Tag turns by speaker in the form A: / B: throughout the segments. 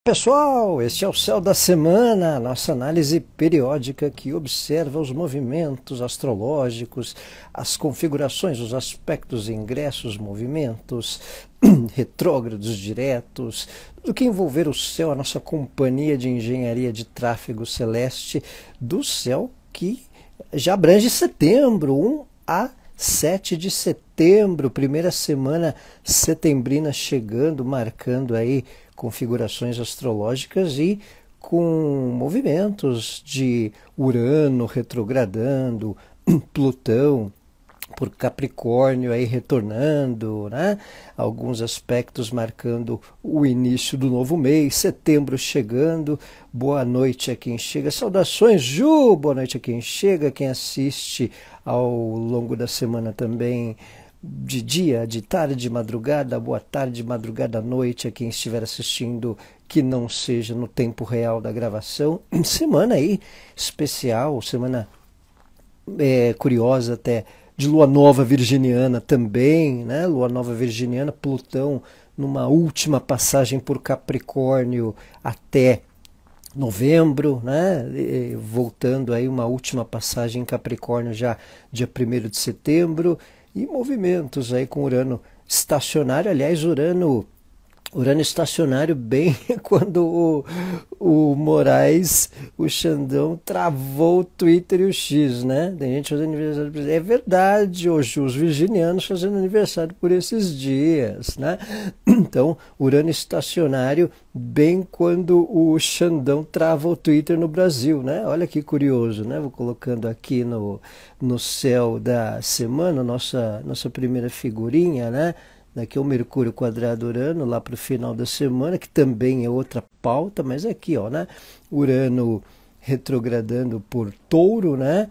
A: Pessoal, este é o Céu da Semana, nossa análise periódica que observa os movimentos astrológicos, as configurações, os aspectos, ingressos, movimentos, retrógrados diretos, do que envolver o céu, a nossa companhia de engenharia de tráfego celeste do céu, que já abrange setembro, 1 a 7 de setembro, primeira semana setembrina chegando, marcando aí configurações astrológicas e com movimentos de Urano retrogradando, Plutão por Capricórnio aí retornando, né? Alguns aspectos marcando o início do novo mês, setembro chegando. Boa noite a quem chega, saudações Ju, boa noite a quem chega, quem assiste ao longo da semana também, de dia, de tarde, de madrugada, boa tarde, madrugada, noite a quem estiver assistindo que não seja no tempo real da gravação. Semana aí especial, semana curiosa até, de lua nova virginiana também, né? Lua nova virginiana, Plutão numa última passagem por Capricórnio até novembro, né? E voltando aí uma última passagem em Capricórnio já dia 1º de setembro, e movimentos aí com Urano estacionário, aliás, Urano estacionário bem quando o Moraes, o Xandão, travou o Twitter e o X, né? Tem gente fazendo aniversário. É verdade, hoje os virginianos fazendo aniversário por esses dias, né? Então, Urano estacionário bem quando o Xandão trava o Twitter no Brasil, né? Olha que curioso, né? Vou colocando aqui no céu da semana, nossa primeira figurinha, né? Daqui é o Mercúrio quadrado Urano, lá para o final da semana, que também é outra pauta, mas aqui, ó, né? Urano retrogradando por Touro, né?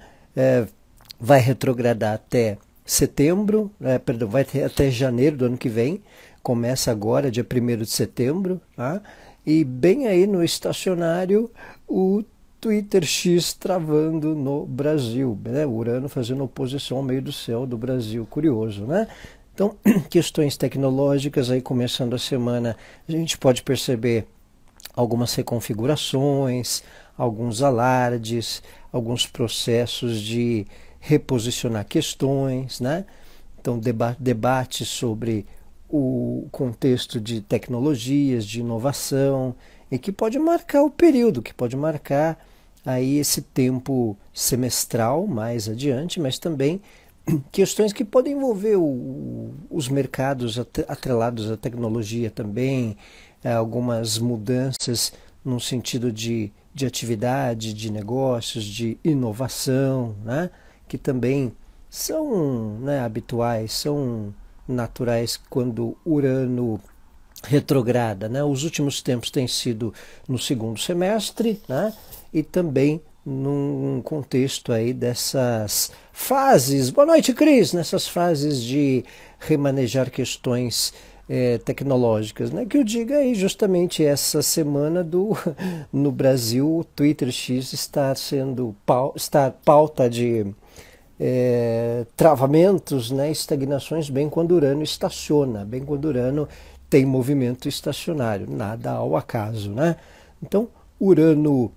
A: Vai retrogradar até setembro, perdão, vai até janeiro do ano que vem, começa agora, dia 1º de setembro, tá? E bem aí no estacionário, o Twitter X travando no Brasil, né? Urano fazendo oposição ao meio do céu do Brasil, curioso, né? Então, questões tecnológicas, aí começando a semana, a gente pode perceber algumas reconfigurações, alguns alardes, alguns processos de reposicionar questões, né? Então, debate sobre o contexto de tecnologias, de inovação, e que pode marcar o período, que pode marcar aí esse tempo semestral mais adiante, mas também questões que podem envolver os mercados atrelados à tecnologia também, algumas mudanças no sentido de atividade, de negócios, de inovação, né? Que também são, né, habituais, são naturais quando Urano retrograda, né? Os últimos tempos têm sido no segundo semestre, né? E também num contexto aí dessas fases, boa noite Cris, nessas fases de remanejar questões tecnológicas, né? Que eu diga aí justamente essa semana no Brasil o Twitter X está pauta de travamentos, né? Estagnações, bem quando Urano estaciona, bem quando Urano tem movimento estacionário, nada ao acaso, né? Então Urano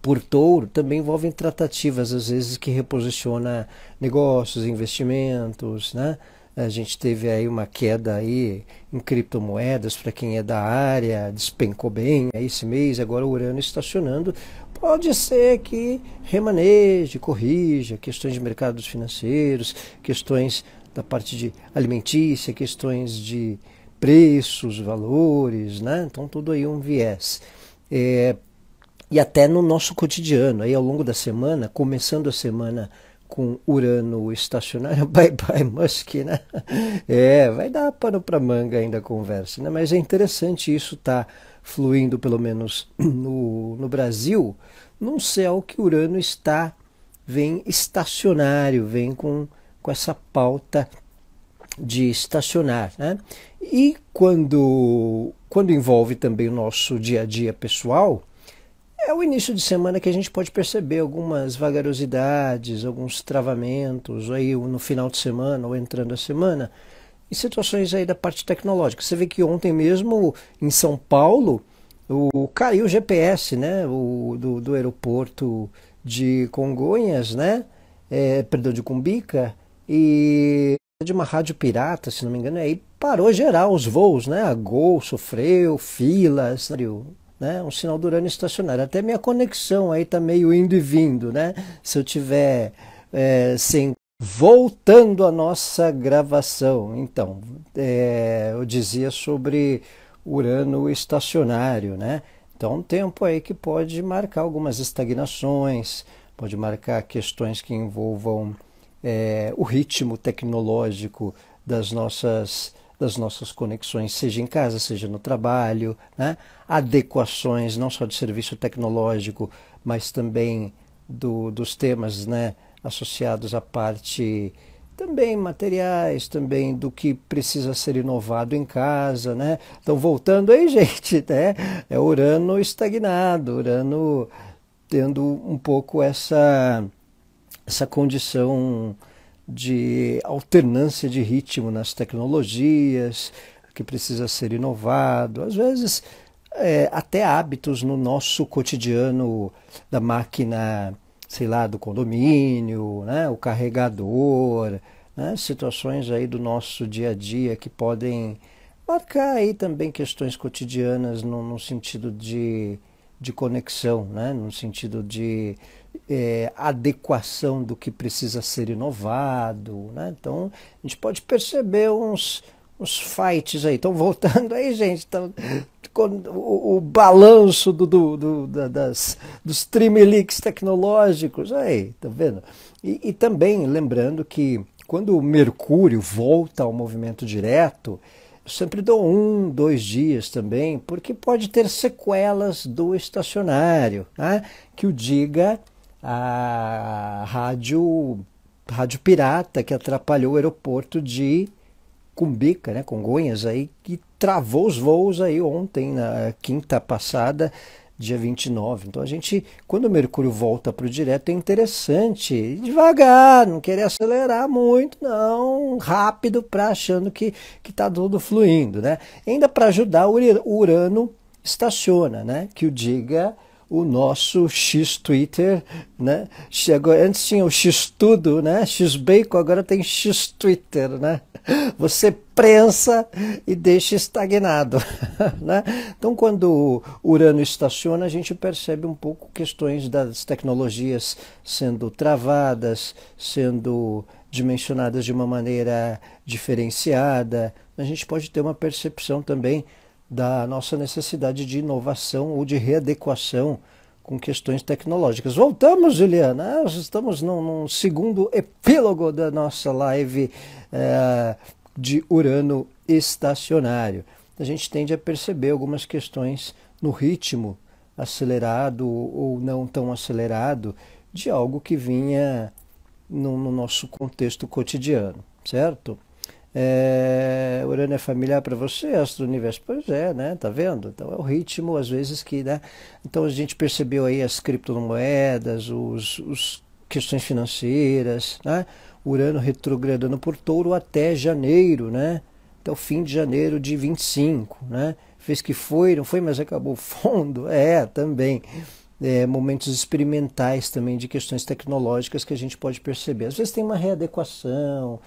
A: por Touro também envolvem tratativas, às vezes, que reposiciona negócios, investimentos, né? A gente teve aí uma queda aí em criptomoedas, para quem é da área, despencou bem aí esse mês, agora o Urano estacionando. Pode ser que remaneje, corrija questões de mercados financeiros, questões da parte de alimentícia, questões de preços, valores, né? Então tudo aí um viés. E até no nosso cotidiano, aí ao longo da semana, começando a semana com Urano estacionário, bye bye Musk, né? Vai dar pano para manga ainda a conversa, né? Mas é interessante isso tá fluindo, pelo menos no Brasil, num céu que Urano vem estacionário, vem com essa pauta de estacionar, né? E quando envolve também o nosso dia a dia pessoal, é o início de semana que a gente pode perceber algumas vagarosidades, alguns travamentos, aí no final de semana ou entrando a semana, e situações aí da parte tecnológica. Você vê que ontem mesmo em São Paulo Caiu o GPS, né? Do aeroporto de Congonhas, né? Perdão, de Cumbica, e de uma rádio pirata, se não me engano, e aí parou geral os voos, né? A Gol sofreu filas, né? Um sinal do Urano estacionário. Até minha conexão aí tá meio indo e vindo, né? Se eu tiver sem. Voltando à nossa gravação, então, eu dizia sobre Urano estacionário, né? Então, um tempo aí que pode marcar algumas estagnações, pode marcar questões que envolvam o ritmo tecnológico das nossas conexões, seja em casa, seja no trabalho, né? Adequações não só de serviço tecnológico, mas também dos temas, né, associados à parte também materiais, também do que precisa ser inovado em casa, né? Então, voltando aí, gente, né? É Urano estagnado, Urano tendo um pouco essa condição de alternância de ritmo nas tecnologias, que precisa ser inovado, às vezes até hábitos no nosso cotidiano da máquina, sei lá, do condomínio, né? O carregador, né? Situações aí do nosso dia a dia que podem marcar aí também questões cotidianas no sentido de conexão, né? No sentido de adequação do que precisa ser inovado, né? Então a gente pode perceber uns fights aí. Estão voltando aí, gente. O balanço dos trimeliques tecnológicos. Aí, tá vendo? E também lembrando que quando o Mercúrio volta ao movimento direto, eu sempre dou 1, 2 dias também, porque pode ter sequelas do estacionário, né? Que o diga a rádio pirata que atrapalhou o aeroporto de Cumbica, né, Congonhas, aí, que travou os voos aí ontem, na quinta passada, dia 29. Então a gente, quando o Mercúrio volta para o direto, é interessante ir devagar, não querer acelerar muito, não, rápido, para achando que está tudo fluindo, né? Ainda para ajudar, o Urano estaciona, né? Que o diga o nosso X-Twitter, né? Antes tinha o X-Tudo, né? X-Bacon, agora tem X-Twitter, né? Você prensa e deixa estagnado, né? Então, quando o Urano estaciona, a gente percebe um pouco questões das tecnologias sendo travadas, sendo dimensionadas de uma maneira diferenciada. A gente pode ter uma percepção também da nossa necessidade de inovação ou de readequação com questões tecnológicas. Voltamos, Juliana. Nós estamos num segundo epílogo da nossa live de Urano estacionário. A gente tende a perceber algumas questões no ritmo acelerado ou não tão acelerado de algo que vinha no nosso contexto cotidiano, certo? Urano é familiar para você, Astro Universo? Pois é, né? Tá vendo? Então é o ritmo, às vezes, que, né? Então a gente percebeu aí as criptomoedas, os questões financeiras, né? Urano retrogradando por Touro até janeiro, né? Até o fim de janeiro de 25, né? Fez que foi, não foi, mas acabou fundo. Também. Momentos experimentais também de questões tecnológicas que a gente pode perceber. Às vezes tem uma readequação,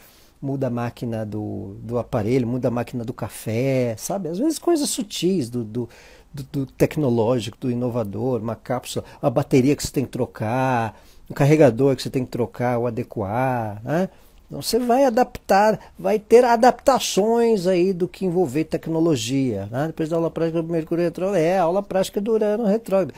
A: muda a máquina do aparelho, muda a máquina do café, sabe? Às vezes coisas sutis do tecnológico, do inovador, uma cápsula, a bateria que você tem que trocar, um carregador que você tem que trocar ou adequar, né? Então você vai adaptar, vai ter adaptações aí do que envolver tecnologia, né? Depois da aula prática do Mercúrio retrógrado, a aula prática do Urano retrógrado,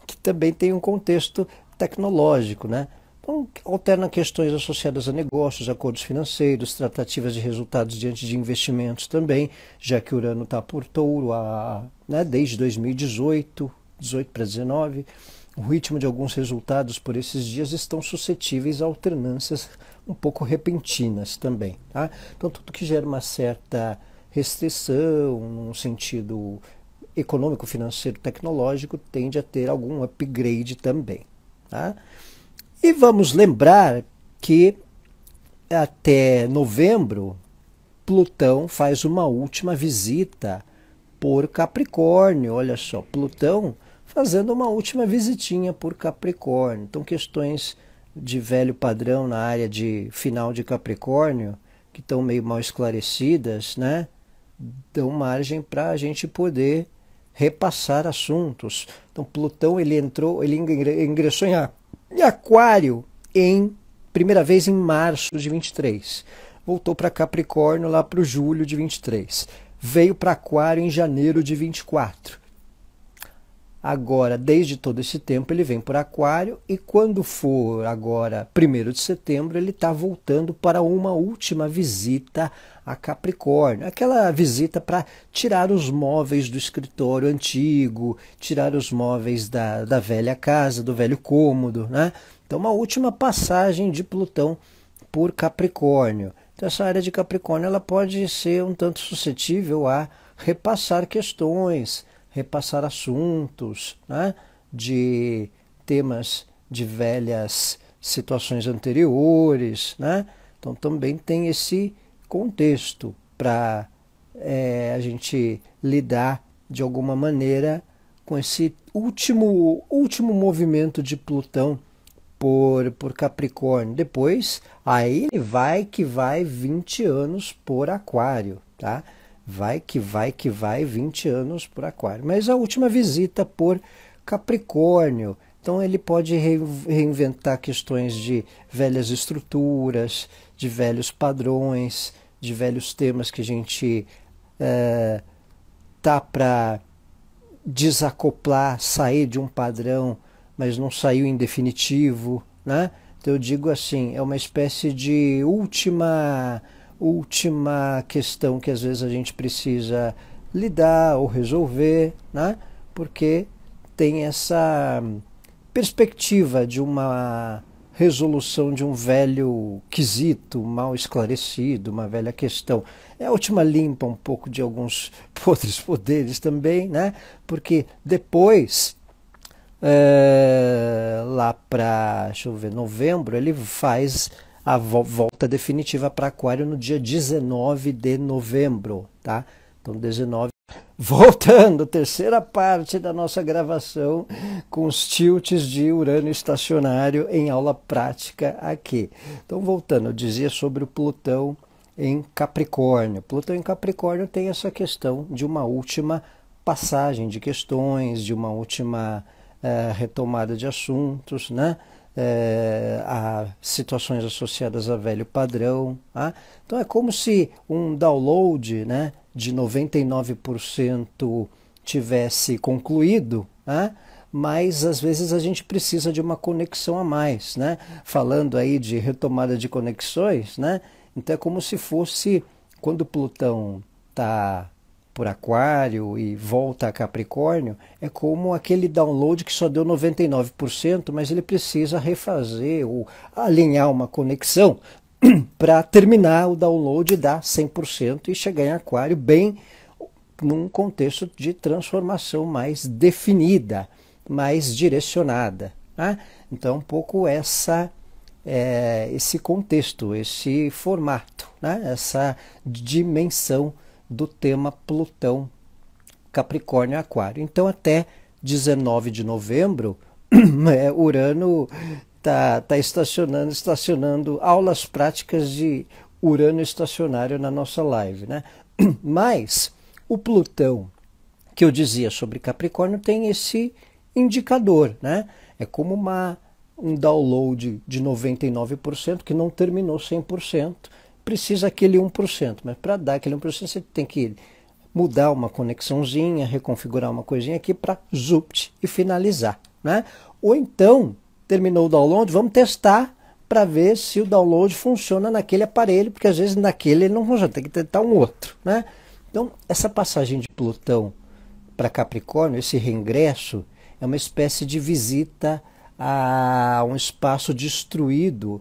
A: que também tem um contexto tecnológico, né? Então, alterna questões associadas a negócios, acordos financeiros, tratativas de resultados diante de investimentos também, já que o Urano está por Touro né, desde 2018, 18 para 19. O ritmo de alguns resultados por esses dias estão suscetíveis a alternâncias um pouco repentinas também. Tá? Então, tudo que gera uma certa restrição, no sentido econômico, financeiro, tecnológico, tende a ter algum upgrade também. Tá? E vamos lembrar que até novembro, Plutão faz uma última visita por Capricórnio. Olha só, Plutão fazendo uma última visitinha por Capricórnio. Então, questões de velho padrão na área de final de Capricórnio, que estão meio mal esclarecidas, né? Dão margem para a gente poder repassar assuntos. Então, Plutão ele ingressou em Aquário primeira vez em março de 23. Voltou para Capricórnio lá para o julho de 23. Veio para Aquário em janeiro de 24. Agora, desde todo esse tempo, ele vem por Aquário e quando for agora 1º de setembro, ele está voltando para uma última visita a Capricórnio. Aquela visita para tirar os móveis do escritório antigo, tirar os móveis da velha casa, do velho cômodo, né? Então, uma última passagem de Plutão por Capricórnio. Então, essa área de Capricórnio ela pode ser um tanto suscetível a repassar questões, repassar assuntos, né, de temas de velhas situações anteriores, né? Então também tem esse contexto para a gente lidar de alguma maneira com esse último movimento de Plutão por Capricórnio. Depois, aí ele vai 20 anos por Aquário, tá? Vai 20 anos por Aquário. Mas a última visita por Capricórnio. Então ele pode reinventar questões de velhas estruturas, de velhos padrões, de velhos temas que a gente tá para desacoplar, sair de um padrão, mas não saiu em definitivo, né? Então eu digo assim, é uma espécie de última questão que às vezes a gente precisa lidar ou resolver, né? Porque tem essa perspectiva de uma resolução de um velho quesito mal esclarecido, uma velha questão. É a última limpa um pouco de alguns outros poderes também, né? Porque depois, lá para, deixa eu ver, novembro, ele faz a volta definitiva para Aquário no dia 19 de novembro, tá? Então, 19. Voltando, terceira parte da nossa gravação com os tilts de Urano estacionário em aula prática aqui. Então, voltando, eu dizia sobre o Plutão em Capricórnio. Plutão em Capricórnio tem essa questão de uma última passagem de questões, de uma última retomada de assuntos, né? A situações associadas a velho padrão. Tá? Então é como se um download, né, de 99% tivesse concluído, né? Mas às vezes a gente precisa de uma conexão a mais, né? Falando aí de retomada de conexões, né? Então é como se fosse quando Plutão está por Aquário e volta a Capricórnio, é como aquele download que só deu 99%, mas ele precisa refazer ou alinhar uma conexão para terminar o download e dar 100% e chegar em Aquário bem num contexto de transformação mais definida, mais direcionada. Né? Então, um pouco esse contexto, esse formato, né? Essa dimensão do tema Plutão, Capricórnio e Aquário. Então, até 19 de novembro, Urano está estacionando aulas práticas de Urano estacionário na nossa live, né? Mas o Plutão, que eu dizia sobre Capricórnio, tem esse indicador, né? É como um download de 99% que não terminou 100%, precisa aquele 1%, mas para dar aquele 1% você tem que mudar uma conexãozinha, reconfigurar uma coisinha aqui para zupt e finalizar, né? Ou então, terminou o download, vamos testar para ver se o download funciona naquele aparelho, porque às vezes naquele ele não funciona, tem que tentar um outro, né? Então, essa passagem de Plutão para Capricórnio, esse reingresso, é uma espécie de visita a um espaço destruído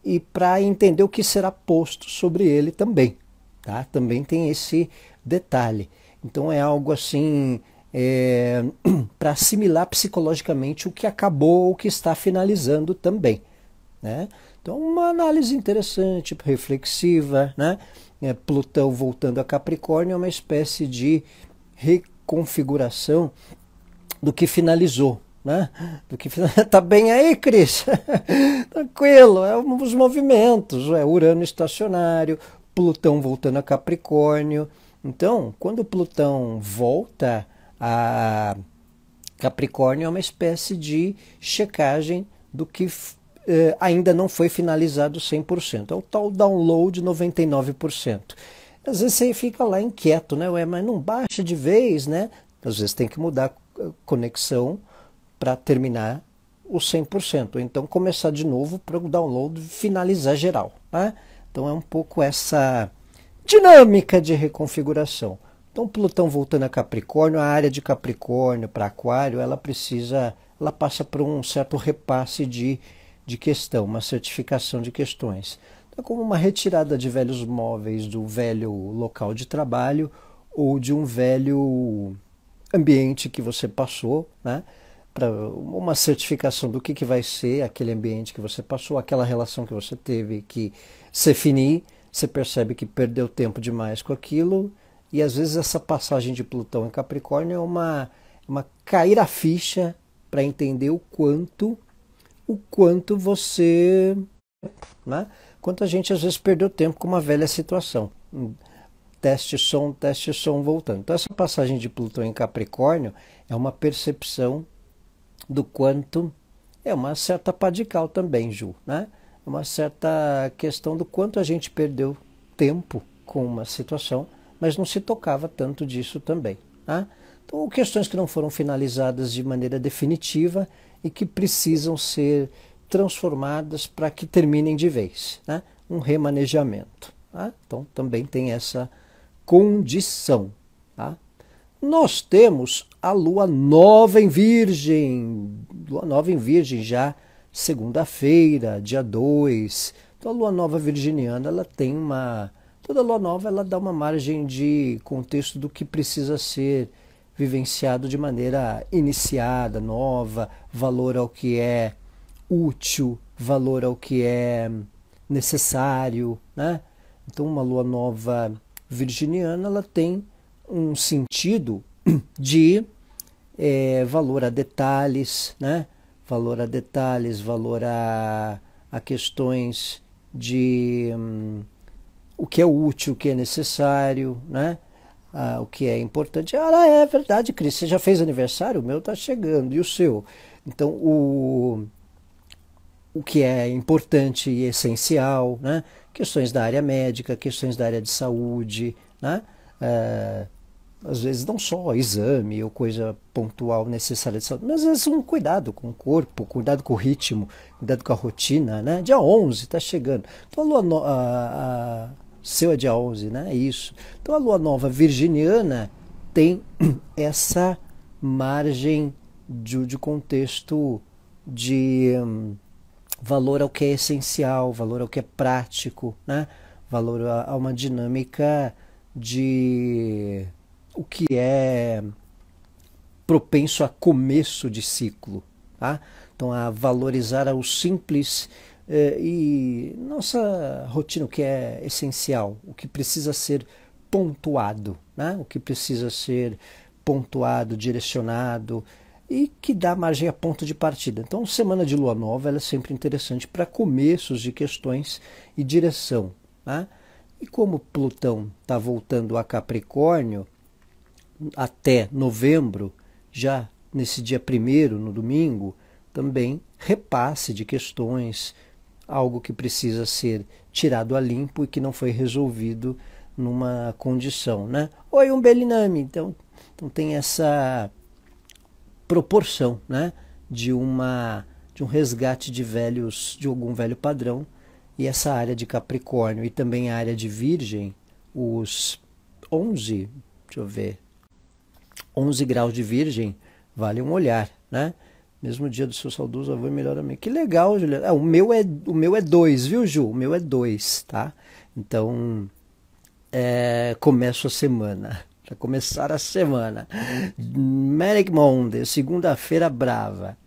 A: e para entender o que será posto sobre ele também, tá? Também tem esse detalhe. Então é algo assim para assimilar psicologicamente o que acabou, o que está finalizando também, né? Então uma análise interessante, reflexiva, né? Plutão voltando a Capricórnio é uma espécie de reconfiguração do que finalizou, né? Tá bem aí, Cris? Tranquilo, é os movimentos, é Urano estacionário, Plutão voltando a Capricórnio. Então, quando Plutão volta a Capricórnio, é uma espécie de checagem do que ainda não foi finalizado 100%. É o tal download 99%. Às vezes você fica lá inquieto, né? Ué, mas não baixa de vez, né? Às vezes tem que mudar a conexão para terminar o 100%. Ou então começar de novo para o download finalizar geral. Né? Então é um pouco essa dinâmica de reconfiguração. Então Plutão voltando a Capricórnio, a área de Capricórnio para Aquário, ela passa por um certo repasse de questão, uma certificação de questões. Então, como uma retirada de velhos móveis do velho local de trabalho ou de um velho ambiente que você passou, né? Para uma certificação do que vai ser aquele ambiente que você passou, aquela relação que você teve que se finir, você percebe que perdeu tempo demais com aquilo, e às vezes essa passagem de Plutão em Capricórnio é uma cair a ficha para entender o quanto você, né? Quanto a gente às vezes perdeu tempo com uma velha situação. Teste som voltando. Então essa passagem de Plutão em Capricórnio é uma percepção do quanto, é uma certa pá de cal também, Ju, né? É uma certa questão do quanto a gente perdeu tempo com uma situação, mas não se tocava tanto disso também, né? Então, questões que não foram finalizadas de maneira definitiva e que precisam ser transformadas para que terminem de vez, né? Um remanejamento. Tá? Então, também tem essa condição. Tá? Nós temos a Lua Nova em Virgem. Lua Nova em Virgem já segunda-feira, dia 2. Então, a Lua Nova virginiana, ela tem uma... Toda Lua Nova, ela dá uma margem de contexto do que precisa ser vivenciado de maneira iniciada, nova, valor ao que é útil, valor ao que é necessário, né? Então, uma lua nova virginiana, ela tem um sentido de valor a detalhes, né? Valor a detalhes, valor a questões de o que é útil, o que é necessário, né? O que é importante. Ah, é verdade, Cris, você já fez aniversário? O meu está chegando, e o seu? Então, o que é importante e essencial, né? Questões da área médica, questões da área de saúde, né? Às vezes não só exame ou coisa pontual necessária de saúde, mas às vezes um cuidado com o corpo, cuidado com o ritmo, cuidado com a rotina, né? Dia 11 está chegando. Então seu é dia 11, né? Isso. Então a lua nova virginiana tem essa margem de contexto de valor ao que é essencial, valor ao que é prático, né? Valor a uma dinâmica de o que é propenso a começo de ciclo, tá? Então a valorizar o simples e nossa rotina, o que é essencial, o que precisa ser pontuado, né? O que precisa ser pontuado, direcionado e que dá margem a ponto de partida. Então, semana de lua nova ela é sempre interessante para começos de questões e direção. Né? E como Plutão está voltando a Capricórnio até novembro, já nesse dia 1º, no domingo, também repasse de questões, algo que precisa ser tirado a limpo e que não foi resolvido numa condição. Né? Oi, um Belinami. Então tem essa proporção, né, de um resgate de algum velho padrão, e essa área de Capricórnio e também a área de Virgem, os 11 graus de Virgem, vale um olhar, né? Mesmo dia do seu saudoso avô e melhor amigo. Que legal, Juliana. O meu é 2, viu, Ju? O meu é 2, tá? Então, começo a semana. Para começar a semana. Manic Monday, segunda-feira brava.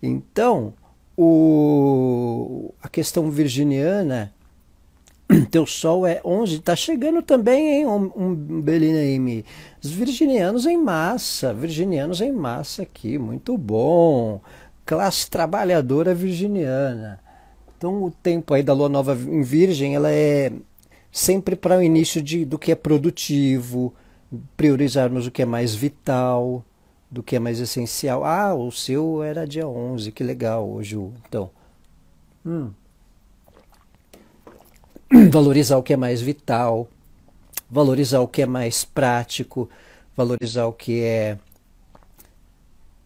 A: Então, a questão virginiana Teu Sol é 11, tá chegando também, hein, Belinaime. Os virginianos em massa aqui, muito bom. Classe trabalhadora virginiana. Então o tempo aí da lua nova em Virgem, ela é sempre para o início do que é produtivo, priorizarmos o que é mais vital, do que é mais essencial. Ah, o seu era dia 11, que legal hoje, então. Valorizar o que é mais vital, valorizar o que é mais prático, valorizar o que é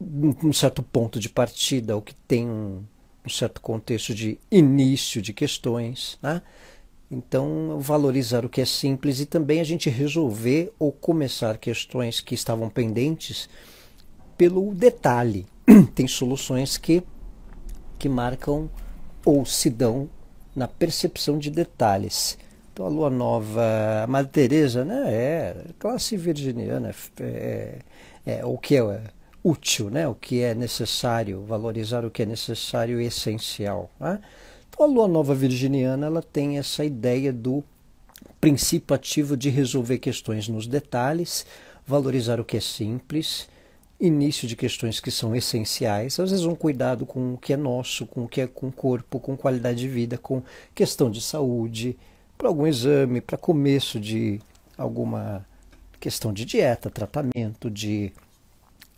A: um certo ponto de partida, o que tem um certo contexto de início de questões, né? Então, valorizar o que é simples e também a gente resolver ou começar questões que estavam pendentes pelo detalhe. Tem soluções que marcam ou se dão na percepção de detalhes. Então, a lua nova, a Madre Teresa, né, é classe virginiana, é o que é útil, né, o que é necessário, valorizar o que é necessário e essencial, né? Então, a lua nova virginiana, ela tem essa ideia do princípio ativo de resolver questões nos detalhes, valorizar o que é simples, início de questões que são essenciais, às vezes um cuidado com o que é nosso, com o que é com o corpo, com qualidade de vida, com questão de saúde, para algum exame, para começo de alguma questão de dieta, tratamento, de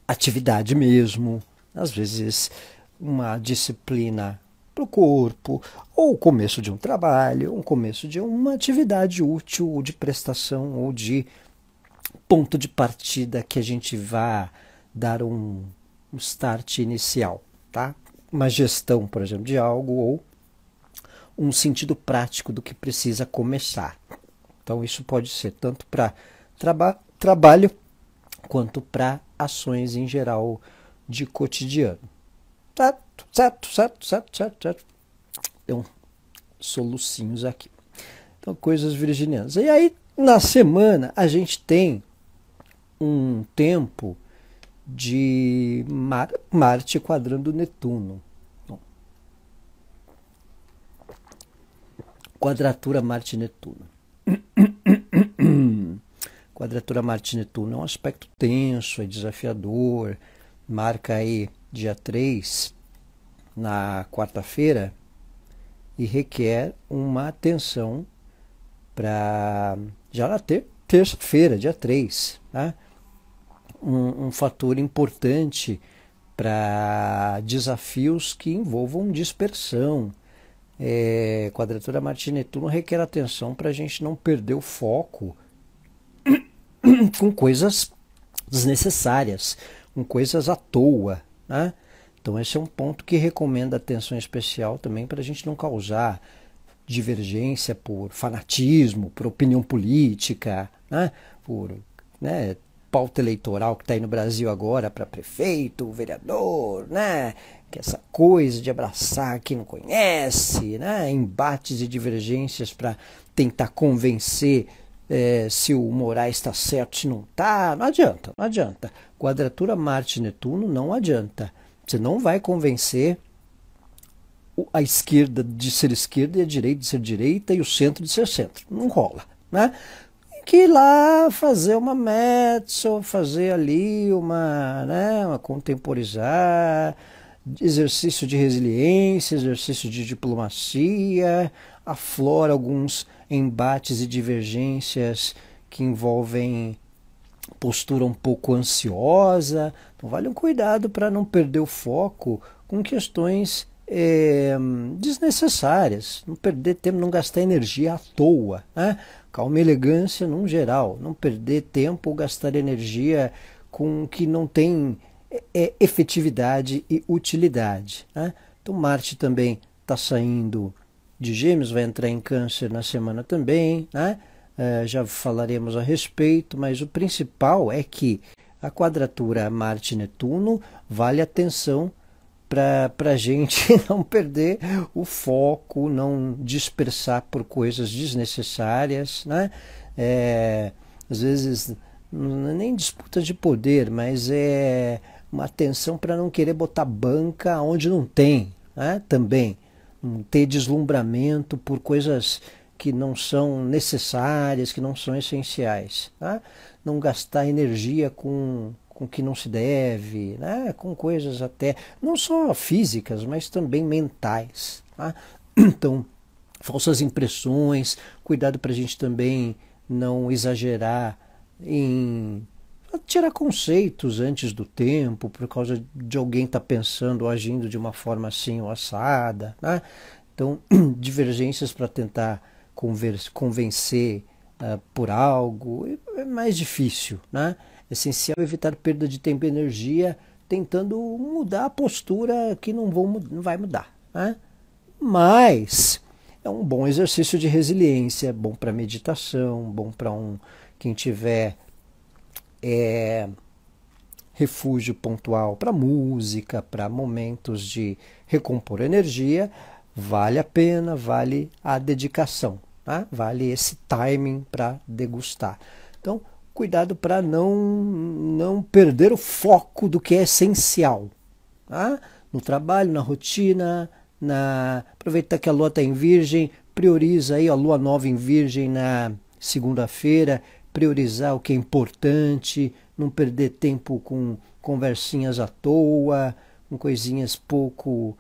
A: atividade mesmo, às vezes uma disciplina para o corpo, ou o começo de um trabalho, um começo de uma atividade útil, ou de prestação, ou de ponto de partida que a gente vá dar um start inicial, tá? Uma gestão, por exemplo, de algo ou um sentido prático do que precisa começar. Então isso pode ser tanto para trabalho quanto para ações em geral de cotidiano. Certo. Então, solucinhos aqui. Então, coisas virginianas. E aí, na semana, a gente tem um tempo de Marte quadrando Netuno. Bom, quadratura Marte-Netuno. Quadratura Marte-Netuno é um aspecto tenso, é desafiador, marca aí dia 3, na quarta-feira, e requer uma atenção para já na terça-feira, dia 3, né? Um fator importante para desafios que envolvam dispersão. Quadratura Marte-Netuno requer atenção para a gente não perder o foco com coisas desnecessárias, com coisas à toa, né? Então esse é um ponto que recomenda atenção especial também para a gente não causar divergência por fanatismo, por opinião política, né? Por, né, pauta eleitoral que está aí no Brasil agora para prefeito, vereador, né? Que essa coisa de abraçar quem não conhece, né? Embates e divergências para tentar convencer se o Moraes está certo, se não está. Não adianta, não adianta. Quadratura Marte-Netuno não adianta. Você não vai convencer a esquerda de ser esquerda e a direita de ser direita e o centro de ser centro. Não rola, né? Tem que ir lá fazer uma mezzo, fazer ali uma contemporizar, exercício de resiliência, exercício de diplomacia, aflora alguns embates e divergências que envolvem postura um pouco ansiosa. Então vale um cuidado para não perder o foco com questões desnecessárias, não perder tempo, não gastar energia à toa, né? Calma e elegância num geral, não perder tempo ou gastar energia com que não tem efetividade e utilidade, né? Então Marte também está saindo de Gêmeos, vai entrar em Câncer na semana também, né? Já falaremos a respeito, mas o principal é que a quadratura Marte-Netuno vale atenção para a gente não perder o foco, não dispersar por coisas desnecessárias, né? Às vezes não é nem disputa de poder, mas é uma atenção para não querer botar banca onde não tem, né? Também não ter deslumbramento por coisas que não são necessárias, que não são essenciais. Tá? Não gastar energia com que não se deve, né? Com coisas até, não só físicas, mas também mentais. Tá? Então, falsas impressões, cuidado para a gente também não exagerar em tirar conceitos antes do tempo, por causa de alguém estar pensando ou agindo de uma forma assim ou assada. Né? Então, divergências para tentar convencer por algo é mais difícil. Né? É essencial evitar perda de tempo e energia tentando mudar a postura que não vai mudar. Né? Mas é um bom exercício de resiliência, bom para meditação, bom para quem tiver refúgio pontual para música, para momentos de recompor energia. Vale a pena, vale a dedicação, tá? Vale esse timing para degustar. Então, cuidado para não perder o foco do que é essencial. Tá? No trabalho, na rotina, aproveita que a lua está em virgem, prioriza aí a lua nova em virgem na segunda-feira, priorizar o que é importante, não perder tempo com conversinhas à toa, com coisinhas pouco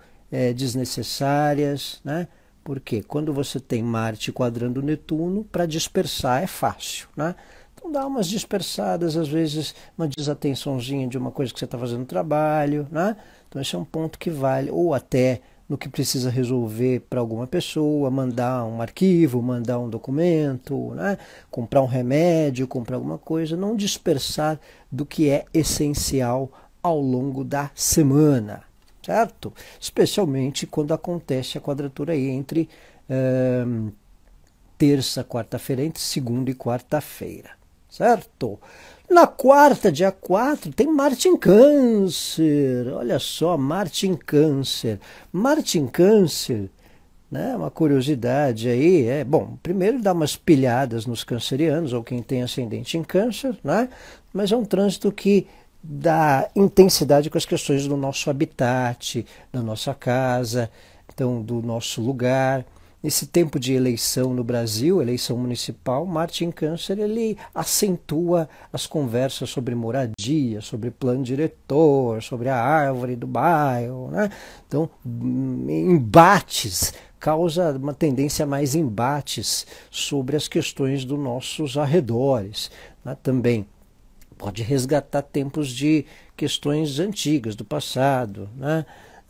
A: desnecessárias, né? Porque quando você tem Marte quadrando Netuno, para dispersar é fácil, né? Então dá umas dispersadas, às vezes uma desatençãozinha de uma coisa que você está fazendo no trabalho, né? Então esse é um ponto que vale, ou até no que precisa resolver para alguma pessoa, mandar um arquivo, mandar um documento, né? Comprar um remédio, comprar alguma coisa, não dispersar do que é essencial ao longo da semana. Certo? Especialmente quando acontece a quadratura aí entre terça, quarta-feira, entre segunda e quarta-feira. Certo? Na quarta, dia 4, tem Marte em Câncer. Olha só, Marte em Câncer. Marte em Câncer, né? Uma curiosidade aí. Bom, primeiro dá umas pilhadas nos cancerianos, ou quem tem ascendente em Câncer, né? Mas é um trânsito que dá intensidade com as questões do nosso habitat, da nossa casa, então do nosso lugar. Nesse tempo de eleição no Brasil, eleição municipal, Marte em Câncer, ele acentua as conversas sobre moradia, sobre plano diretor, sobre a árvore do bairro, né? Então, embates, causa uma tendência a mais embates sobre as questões dos nossos arredores, né? Também pode resgatar tempos de questões antigas, do passado, né?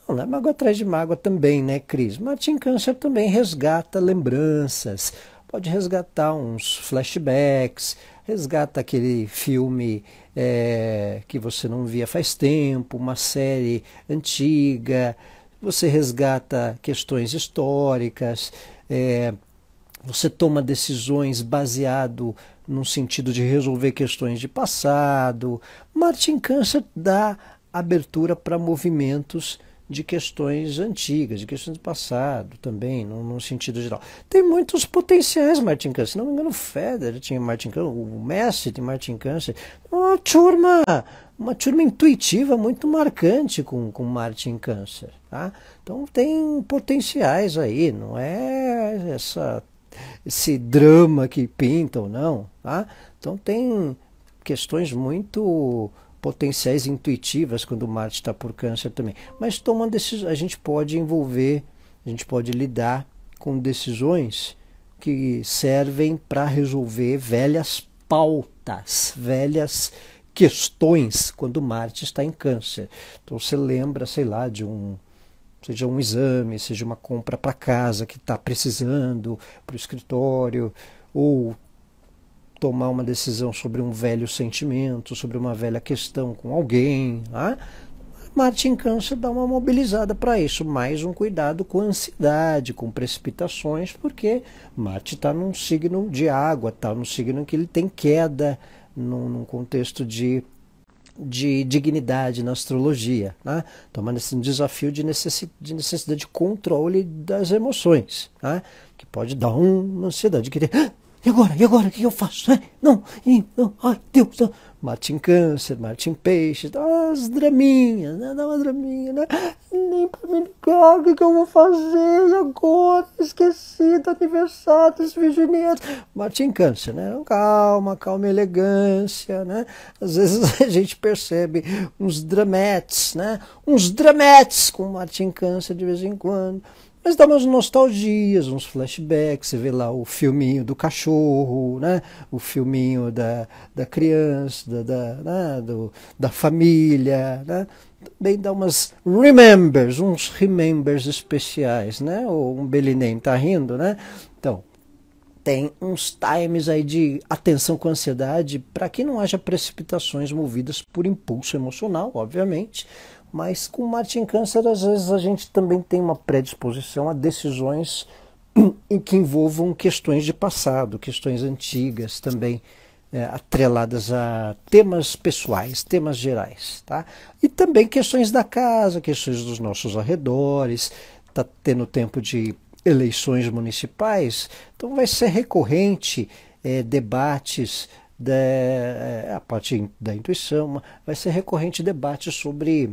A: Não é mágoa atrás de mágoa também, né, Cris? Marte em Câncer também resgata lembranças, pode resgatar uns flashbacks, resgata aquele filme que você não via faz tempo, uma série antiga, você resgata questões históricas, você toma decisões baseado no sentido de resolver questões de passado. Marte em Câncer dá abertura para movimentos de questões antigas, de questões do passado também, no sentido geral. Tem muitos potenciais Marte em Câncer. Se não me engano, o Federer tinha Marte em Câncer, o Messi tem Marte em Câncer. Uma turma intuitiva muito marcante com Marte em Câncer. Tá? Então tem potenciais aí, não é esse drama que pintam, não. Tá? Então tem questões muito potenciais intuitivas quando Marte está por Câncer também. Mas toma decisões, a gente pode lidar com decisões que servem para resolver velhas pautas, velhas questões quando Marte está em Câncer. Então você lembra, sei lá, seja um exame, seja uma compra para casa que está precisando, para o escritório, ou tomar uma decisão sobre um velho sentimento, sobre uma velha questão com alguém. Tá? Marte em Câncer dá uma mobilizada para isso, mais um cuidado com a ansiedade, com precipitações, porque Marte está num signo de água, está num signo que ele tem queda, num contexto de dignidade na astrologia. Tá? Então, um desafio de necessidade de controle das emoções, tá? Que pode dar uma ansiedade, querer E agora? E agora? O que eu faço? Não, não, ai, Deus, não. Marte em Câncer, Marte em Peixes, dá umas draminhas, né? Dá uma draminha, né? Nem pra me ligar, o que eu vou fazer e agora? Esqueci do aniversário dos virginianos. Marte em Câncer, né? Calma, calma e elegância, né? Às vezes a gente percebe uns drametes, né? Uns drametes com Marte em Câncer de vez em quando. Mas dá umas nostalgias, uns flashbacks, você vê lá o filminho do cachorro, né? O filminho da criança, né? Da família, né? Também dá umas uns remembers especiais, né? O Belinem tá rindo, né? Então, tem uns times aí de atenção com ansiedade para que não haja precipitações movidas por impulso emocional, obviamente, mas com Marte em Câncer, às vezes a gente também tem uma predisposição a decisões em que envolvam questões de passado, questões antigas também, atreladas a temas pessoais, temas gerais, tá? E também questões da casa, questões dos nossos arredores, está tendo tempo de eleições municipais, então vai ser recorrente debates a parte da intuição, vai ser recorrente debate sobre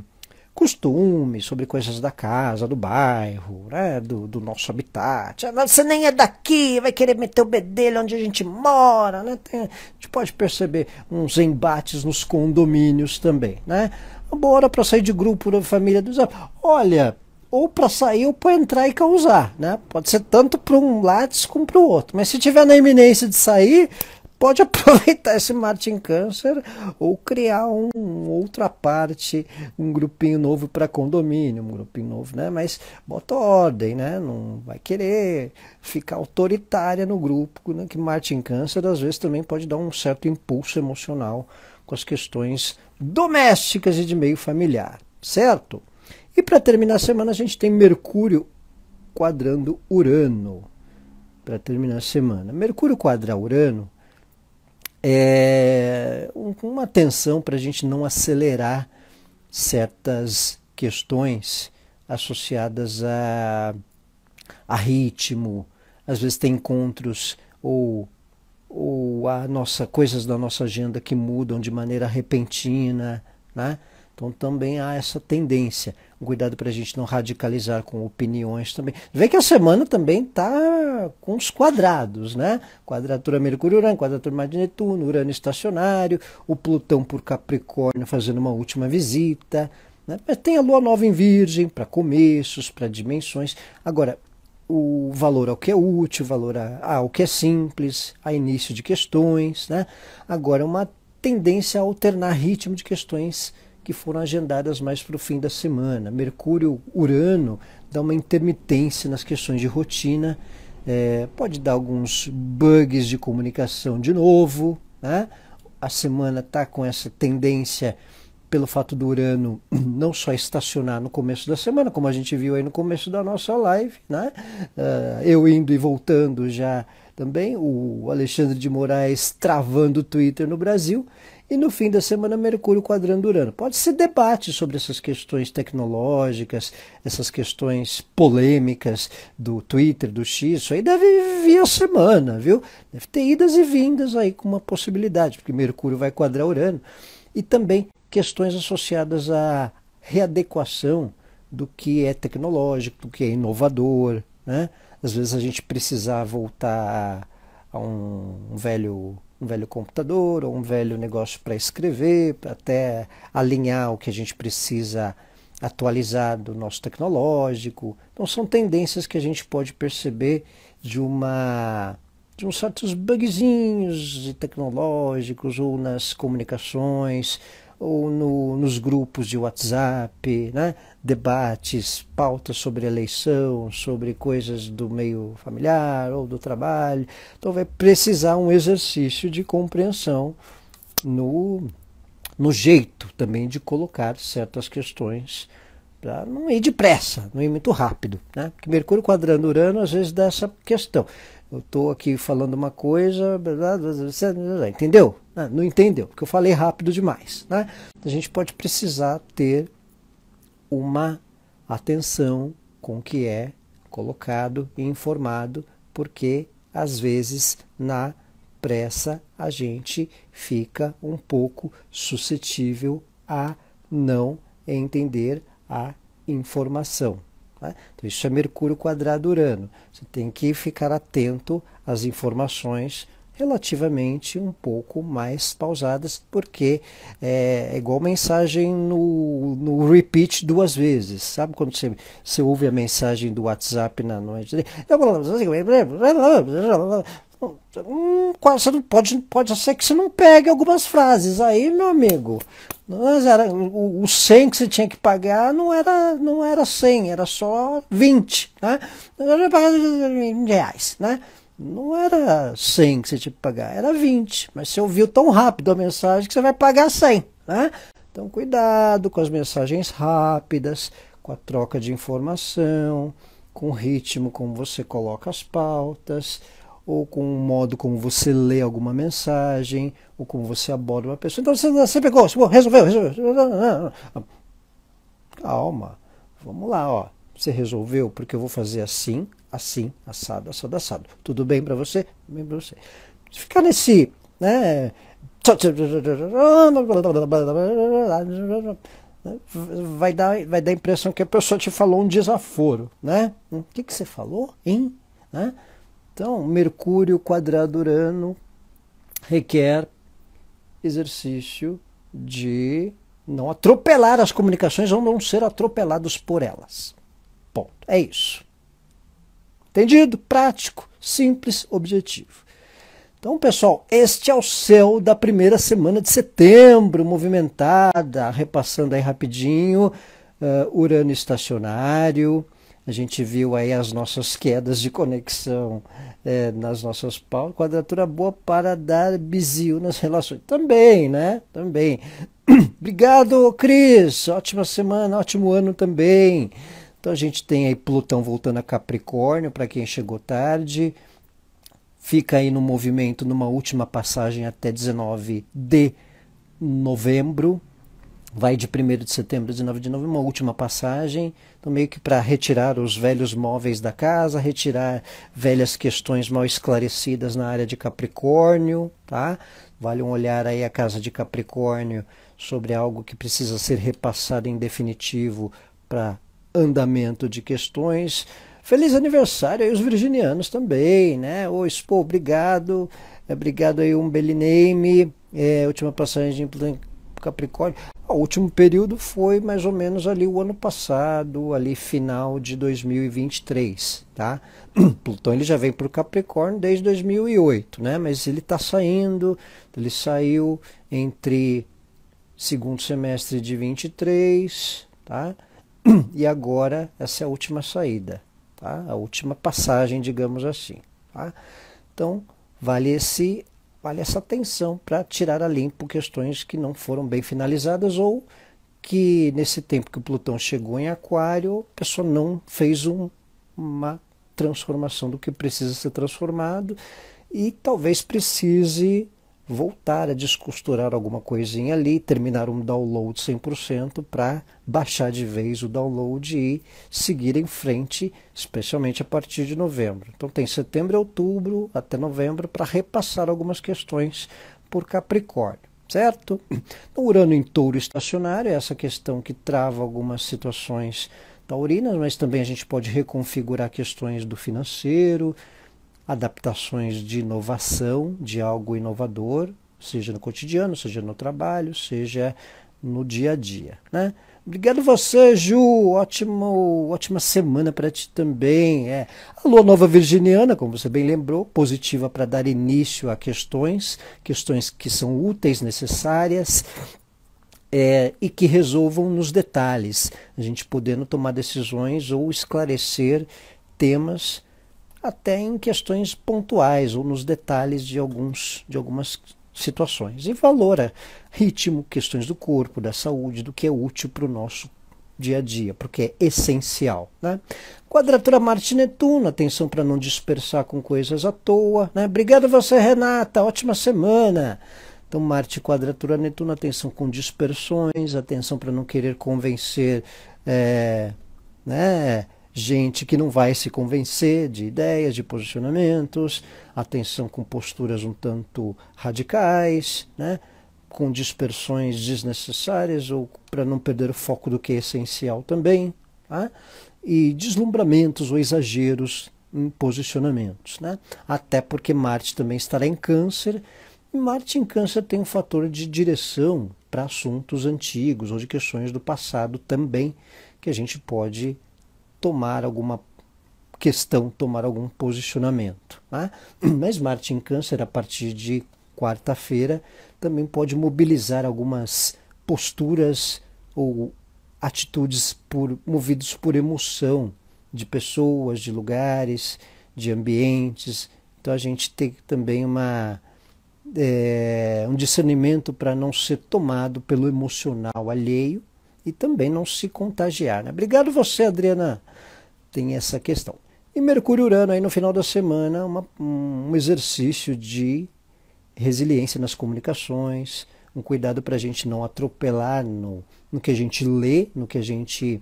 A: costumes, sobre coisas da casa, do bairro, né, do nosso habitat. Você nem é daqui, vai querer meter o bedelho onde a gente mora, né? A gente pode perceber uns embates nos condomínios também, né? Bora para sair de grupo da família dos... Olha, ou para sair ou para entrar e causar, né? Pode ser tanto para um lado como para o outro, mas se tiver na iminência de sair, pode aproveitar esse Marte em Câncer ou criar outra parte, um grupinho novo para condomínio, um grupinho novo, né? Mas bota ordem, né? Não vai querer ficar autoritária no grupo, né? Que Marte em Câncer às vezes também pode dar um certo impulso emocional com as questões domésticas e de meio familiar, certo? E para terminar a semana a gente tem Mercúrio quadrando Urano. Para terminar a semana, Mercúrio quadra Urano uma atenção para a gente não acelerar certas questões associadas a ritmo. Às vezes tem encontros ou coisas da nossa agenda que mudam de maneira repentina, né? Então também há essa tendência. Cuidado para a gente não radicalizar com opiniões também. Vê que a semana também está com os quadrados, né? Quadratura Mercúrio-Urano, quadratura Marte-Netuno, Urano estacionário, o Plutão por Capricórnio fazendo uma última visita, né? Mas tem a Lua Nova em Virgem para começos, para dimensões. Agora, o valor ao que é útil, o valor ao que é simples, a início de questões, né? Agora, uma tendência a alternar ritmo de questões que foram agendadas mais para o fim da semana. Mercúrio, Urano, dá uma intermitência nas questões de rotina, pode dar alguns bugs de comunicação de novo, né? A semana está com essa tendência pelo fato do Urano não só estacionar no começo da semana, como a gente viu aí no começo da nossa live, né? Eu indo e voltando já também, o Alexandre de Moraes travando o Twitter no Brasil, e no fim da semana Mercúrio quadrando Urano. Pode ser debate sobre essas questões tecnológicas, essas questões polêmicas do Twitter, do X, isso aí deve vir a semana, viu? Deve ter idas e vindas aí com uma possibilidade, porque Mercúrio vai quadrar Urano, e também questões associadas à readequação do que é tecnológico, do que é inovador, né? Às vezes a gente precisar voltar a um velho computador ou um velho negócio para escrever, até alinhar o que a gente precisa atualizar do nosso tecnológico. Então são tendências que a gente pode perceber de uns certos bugzinhos tecnológicos ou nas comunicações ou nos grupos de WhatsApp, né? Debates, pautas sobre eleição, sobre coisas do meio familiar ou do trabalho. Então vai precisar um exercício de compreensão no jeito também de colocar certas questões para não ir depressa, não ir muito rápido, né? Porque Mercúrio quadrando Urano às vezes dá essa questão. Eu estou aqui falando uma coisa, entendeu? Não entendeu, porque eu falei rápido demais, né? A gente pode precisar ter uma atenção com o que é colocado e informado, porque às vezes na pressa, a gente fica um pouco suscetível a não entender a informação. Tá? Então, isso é Mercúrio quadrado Urano. Você tem que ficar atento às informações relativamente um pouco mais pausadas, porque é igual mensagem no repeat 2 vezes. Sabe quando você ouve a mensagem do WhatsApp na noite? Você não pode ser que você não pegue algumas frases aí, meu amigo. O 100 que você tinha que pagar não era 100, era só 20, né? Eu ia pagar R$20, né? Não era 100 que você tinha que pagar, era 20. Mas você ouviu tão rápido a mensagem que você vai pagar 100, né? Então, cuidado com as mensagens rápidas, com a troca de informação, com o ritmo como você coloca as pautas, ou com o modo como você lê alguma mensagem, ou como você aborda uma pessoa. Então você pegou, resolveu. Calma, vamos lá, ó. Você resolveu? Porque eu vou fazer assim, assim, assado, assado, assado. Tudo bem para você? Bem para você. Se ficar nesse, né? Vai dar a impressão que a pessoa te falou um desaforo, né? O que você falou, hein? Né? Então, Mercúrio quadrado Urano requer exercício de não atropelar as comunicações ou não ser atropelados por elas. Ponto. É isso. Entendido? Prático, simples, objetivo. Então, pessoal, este é o céu da primeira semana de setembro, movimentada, repassando aí rapidinho, Urano estacionário. A gente viu aí as nossas quedas de conexão nas nossas pautas. Quadratura boa para dar bizil nas relações. Também, né? Também. Obrigado, Cris. Ótima semana, ótimo ano também. Então a gente tem aí Plutão voltando a Capricórnio, para quem chegou tarde. Fica aí no movimento, numa última passagem até 19 de novembro. Vai de 1º de setembro a 19 de novembro, uma última passagem. Então, meio que para retirar os velhos móveis da casa, retirar velhas questões mal esclarecidas na área de Capricórnio, tá? Vale um olhar aí a casa de Capricórnio sobre algo que precisa ser repassado em definitivo para andamento de questões. Feliz aniversário aí os virginianos também, né? Ô, Expo, obrigado. Obrigado aí, Umbeliname. Última passagem de Capricórnio. O último período foi mais ou menos ali o ano passado, ali final de 2023, tá? Plutão ele já vem para o Capricórnio desde 2008, né? Mas ele está saindo, ele saiu entre segundo semestre de 23, tá? E agora essa é a última saída, tá? A última passagem, digamos assim, tá? Então, vale essa atenção para tirar a limpo questões que não foram bem finalizadas ou que nesse tempo que o Plutão chegou em Aquário, a pessoa não fez uma transformação do que precisa ser transformado e talvez precise voltar a descosturar alguma coisinha ali, terminar um download 100% para baixar de vez o download e seguir em frente, especialmente a partir de novembro. Então tem setembro e outubro até novembro para repassar algumas questões por Capricórnio, certo? Então, Urano em Touro estacionário é essa questão que trava algumas situações taurinas, mas também a gente pode reconfigurar questões do financeiro, adaptações de inovação, de algo inovador, seja no cotidiano, seja no trabalho, seja no dia a dia, né? Obrigado você, Ju. Ótima semana para ti também. A Lua Nova Virginiana, como você bem lembrou, positiva para dar início a questões que são úteis, necessárias e que resolvam nos detalhes, a gente podendo tomar decisões ou esclarecer temas até em questões pontuais ou nos detalhes de algumas situações. E valora ritmo, questões do corpo, da saúde, do que é útil para o nosso dia a dia, porque é essencial, né? Quadratura Marte-Netuno, atenção para não dispersar com coisas à toa, né? Obrigado a você, Renata, ótima semana. Então, Marte, quadratura Netuno, atenção com dispersões, atenção para não querer convencer, né, gente que não vai se convencer de ideias, de posicionamentos, atenção com posturas um tanto radicais, né? Com dispersões desnecessárias ou para não perder o foco do que é essencial também, tá? E deslumbramentos ou exageros em posicionamentos, né? Até porque Marte também estará em Câncer, e Marte em Câncer tem um fator de direção para assuntos antigos ou de questões do passado também, que a gente pode tomar alguma questão, tomar algum posicionamento, né? Mas Marte em Câncer, a partir de quarta-feira, também pode mobilizar algumas posturas ou atitudes movidos por emoção de pessoas, de lugares, de ambientes. Então a gente tem também um discernimento para não ser tomado pelo emocional alheio e também não se contagiar, né? Obrigado você, Adriana. Tem essa questão. E Mercúrio-Urano aí no final da semana, um exercício de resiliência nas comunicações, um cuidado para a gente não atropelar no que a gente lê, no que a gente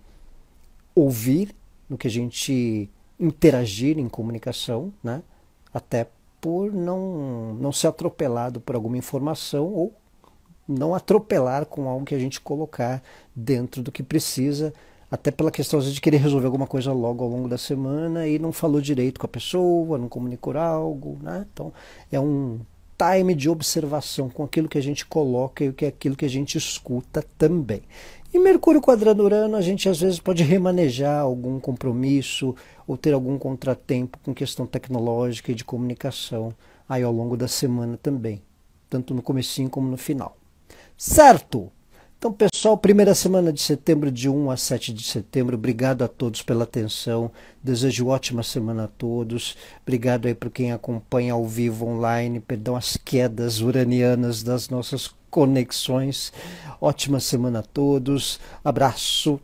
A: ouvir, no que a gente interagir em comunicação, né? Até por não ser atropelado por alguma informação ou não atropelar com algo que a gente colocar dentro do que precisa, até pela questão às vezes, de querer resolver alguma coisa logo ao longo da semana e não falou direito com a pessoa, não comunicou algo, né? Então é um time de observação com aquilo que a gente coloca e aquilo que a gente escuta também. E Mercúrio quadrando Urano, a gente às vezes pode remanejar algum compromisso ou ter algum contratempo com questão tecnológica e de comunicação aí ao longo da semana também, tanto no comecinho como no final. Certo? Então, pessoal, primeira semana de setembro, de 1 a 7 de setembro. Obrigado a todos pela atenção. Desejo ótima semana a todos. Obrigado aí para quem acompanha ao vivo online. Perdão as quedas uranianas das nossas conexões. Ótima semana a todos. Abraço.